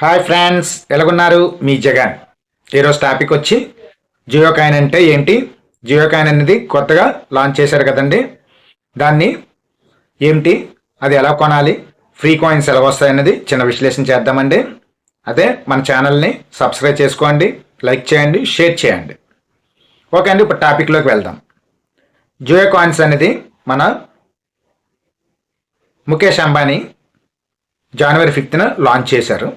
Hi friends, ఎలాగున్నారు? మీ జగన్. ఈరోజు టాపిక్ వచ్చి జియో కాయిన్ అంటే ఏంటి, జియో కాయిన్ అనేది కొత్తగా లాంచ్ చేశారు కదండి. దాన్ని ఏంటి, అది ఎలా కొనాలి, ఫ్రీ కాయిన్స్ ఎలా వస్తాయనేది చిన్న విశ్లేషణ చేద్దామండి. అదే మన ఛానల్ని సబ్స్క్రైబ్ చేసుకోండి, లైక్ చేయండి, షేర్ చేయండి. ఓకే అండి, ఇప్పుడు టాపిక్లోకి వెళ్దాం. జియో కాయిన్స్ అనేది మన ముఖేష్ అంబానీ జనవరి 5th లాంచ్ చేశారు.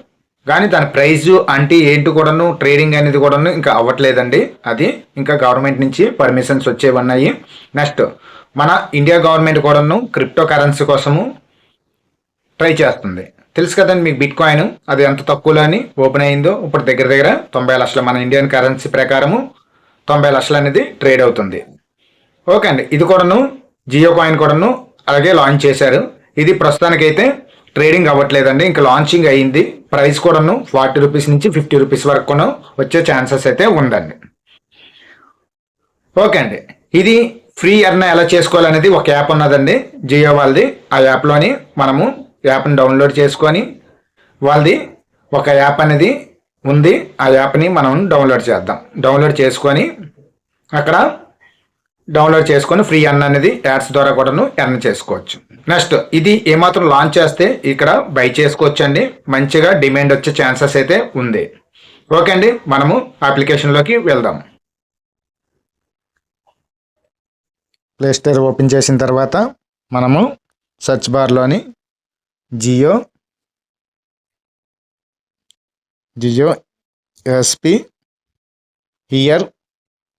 కానీ దాని ప్రైజు అంటే ఏంటి కూడాను, ట్రేడింగ్ అనేది కూడాను ఇంకా అవ్వట్లేదండి. అది ఇంకా గవర్నమెంట్ నుంచి పర్మిషన్స్ వచ్చేవి ఉన్నాయి. నెక్స్ట్ మన ఇండియా గవర్నమెంట్ కూడాను క్రిప్టో కరెన్సీ కోసము ట్రై చేస్తుంది. తెలుసు కదండి మీకు బిట్ కాయిన్ అది ఎంత తక్కువలో అని ఓపెన్ అయిందో. ఇప్పుడు దగ్గర దగ్గర 90 లక్షలు, మన ఇండియన్ కరెన్సీ ప్రకారము 90 లక్షలు అనేది ట్రేడ్ అవుతుంది. ఓకే అండి, ఇది కూడాను జియో కాయిన్ కూడాను అలాగే లాంచ్ చేశారు. ఇది ప్రస్తుతానికైతే ట్రేడింగ్ అవ్వట్లేదండి, ఇంకా లాంచింగ్ అయ్యింది. ప్రైస్ కూడాను 40 రూపీస్ నుంచి 50 రూపీస్ వరకు వచ్చే ఛాన్సెస్ అయితే ఉందండి. ఓకే అండి, ఇది ఫ్రీ ఎర్న్ ఎలా చేసుకోవాలనేది ఒక యాప్ ఉన్నదండి జియో వాళ్ళది. ఆ యాప్లోని మనము యాప్ని డౌన్లోడ్ చేసుకొని, వాళ్ళది ఒక యాప్ అనేది ఉంది, ఆ యాప్ని మనం డౌన్లోడ్ చేద్దాం. డౌన్లోడ్ చేసుకొని అక్కడ డౌన్లోడ్ చేసుకొని ఫ్రీ ఎర్న్ అనేది యాడ్స్ ద్వారా కూడాను ఎర్న్ చేసుకోవచ్చు. నెక్స్ట్ ఇది ఏమాత్రం లాంచ్ చేస్తే ఇక్కడ బై చేసుకోవచ్చు అండి, మంచిగా డిమాండ్ వచ్చే ఛాన్సెస్ అయితే ఉంది. ఓకే అండి, మనము అప్లికేషన్లోకి వెళ్దాం. ప్లే స్టోర్ ఓపెన్ చేసిన తర్వాత మనము సెర్చ్ బార్లోని JioSphere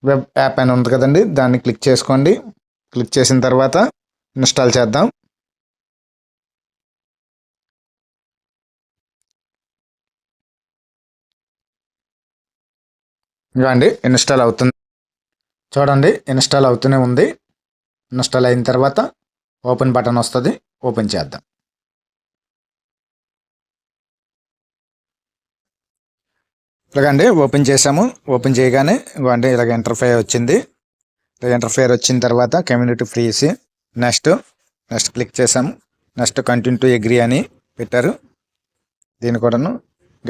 web app అని ఉంది కదండి, దాన్ని క్లిక్ చేసుకోండి. క్లిక్ చేసిన తర్వాత ఇన్స్టాల్ చేద్దాం. ఇవ్వండి, ఇన్స్టాల్ అవుతుంది. చూడండి, ఇన్స్టాల్ అవుతూనే ఉంది. ఇన్స్టాల్ అయిన తర్వాత ఓపెన్ బటన్ వస్తుంది, ఓపెన్ చేద్దాం. ఇలాగండి ఓపెన్ చేసాము. ఓపెన్ చేయగానే ఇవ్వండి ఇలాగ ఇంటర్ఫేర్ వచ్చింది. ఇంటర్ఫేర్ వచ్చిన తర్వాత కమ్యూనిటీ ఫ్రీస్, నెక్స్ట్ క్లిక్ చేసాము. నెక్స్ట్ కంటిన్యూ టు అగ్రీ అని పెట్టారు. దీని కూడాను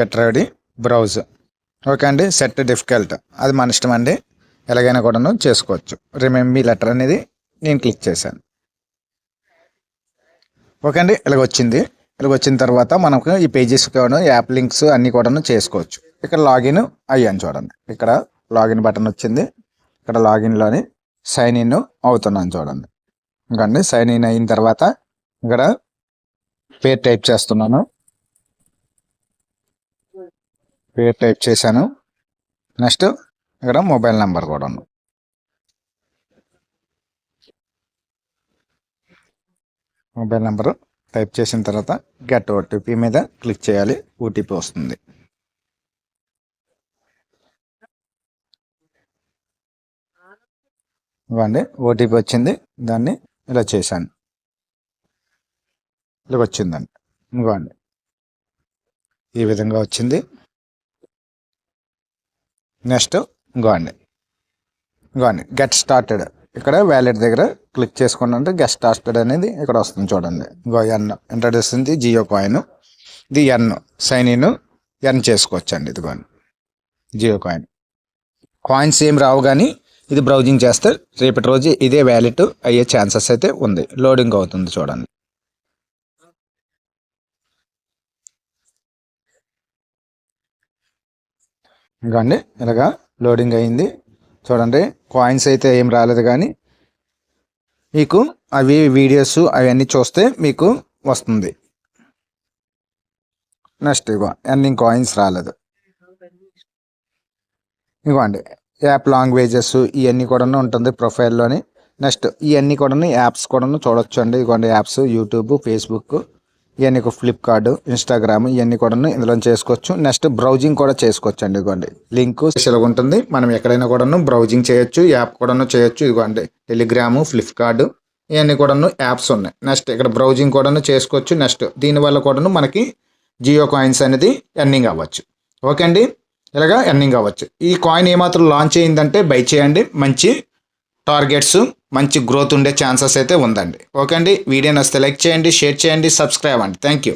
గెట్ రెడీ బ్రౌజ్. ఓకే అండి, సెట్ డిఫికల్ట్ అది మన ఇష్టం అండి, ఎలాగైనా కూడాను చేసుకోవచ్చు. రిమెంబర్ లెటర్ అనేది నేను క్లిక్ చేశాను. ఓకే అండి, ఇలాగ వచ్చింది. ఇలాగ వచ్చిన తర్వాత మనకు ఈ పేజెస్ కూడా యాప్ లింక్స్ అన్నీ కూడాను చేసుకోవచ్చు. ఇక్కడ లాగిన్ అయ్యాను చూడండి, ఇక్కడ లాగిన్ బటన్ వచ్చింది. ఇక్కడ లాగిన్లోని సైన్ ఇన్ అవుతున్నాను చూడండి. ఇంకండి సైన్ ఇన్ అయిన తర్వాత ఇక్కడ పేరు టైప్ చేస్తున్నాను. పేరు టైప్ చేశాను. నెక్స్ట్ ఇక్కడ మొబైల్ నెంబర్ కూడా మొబైల్ నెంబరు టైప్ చేసిన తర్వాత గెట్ ఓటీపీ మీద క్లిక్ చేయాలి. ఓటీపీ వస్తుంది. ఇవ్వండి ఓటీపీ వచ్చింది, దాన్ని ఇలా చేశాను. ఇలా వచ్చిందండి, ఇవ్వండి ఈ విధంగా వచ్చింది. నెక్స్ట్ ఇవ్వండి గెట్ స్టార్టెడ్, ఇక్కడ వ్యాలెట్ దగ్గర క్లిక్ చేసుకున్నాంటే గెట్ స్టార్టెడ్ అనేది ఇక్కడ వస్తుంది చూడండి. ఇంకో ఎన్ ఇంట్రడ్యూస్ ఉంది జియో కాయిన్, ఇది ఎన్ సైన్ ఇన్ ఎర్న్ చేసుకోవచ్చు అండి. ఇదిగోండి జియో కాయిన్స్ ఏం రావు, కానీ ఇది బ్రౌజింగ్ చేస్తే రేపటి రోజు ఇదే వ్యాలెట్ అయ్యే ఛాన్సెస్ అయితే ఉంది. లోడింగ్ అవుతుంది చూడండి. ఇంకండి ఇలాగా లోడింగ్ అయింది చూడండి. కాయిన్స్ అయితే ఏం రాలేదు, కానీ మీకు అవి వీడియోస్ అవన్నీ చూస్తే మీకు వస్తుంది. నెక్స్ట్ ఇగో ఎర్నింగ్ కాయిన్స్ రాలేదు. ఇవ్వండి యాప్ లాంగ్వేజెస్ ఇవన్నీ కూడా ఉంటుంది ప్రొఫైల్లోని. నెక్స్ట్ ఇవన్నీ కూడా యాప్స్ కూడా చూడొచ్చు అండి. ఇవ్వండి యాప్స్ యూట్యూబ్, ఫేస్బుక్, ఇవన్నీ ఫ్లిప్కార్ట్, ఇన్స్టాగ్రామ్ ఇవన్నీ కూడా ఇందులో చేసుకోవచ్చు. నెక్స్ట్ బ్రౌజింగ్ కూడా చేసుకోవచ్చు అండి. ఇదిగోండి లింక్ స్పెషల్గా ఉంటుంది, మనం ఎక్కడైనా కూడా బ్రౌజింగ్ చేయొచ్చు, యాప్ కూడా చేయొచ్చు. ఇదిగోండి టెలిగ్రాము, ఫ్లిప్కార్ట్ ఇవన్నీ కూడా యాప్స్ ఉన్నాయి. నెక్స్ట్ ఇక్కడ బ్రౌజింగ్ కూడా చేసుకోవచ్చు. నెక్స్ట్ దీనివల్ల కూడా మనకి జియో కాయిన్స్ అనేది ఎర్నింగ్ అవ్వచ్చు. ఓకే అండి, ఇలాగా ఎర్నింగ్ అవ్వచ్చు. ఈ కాయిన్ ఏమాత్రం లాంచ్ అయిందంటే బై చేయండి, మంచి టార్గెట్స్, మంచి గ్రోత్ ఉండే ఛాన్సెస్ అయితే ఉందండి. ఓకే అండి, వీడియో నచ్చితే లైక్ చేయండి, షేర్ చేయండి, సబ్స్క్రైబ్ అండి. Thank you.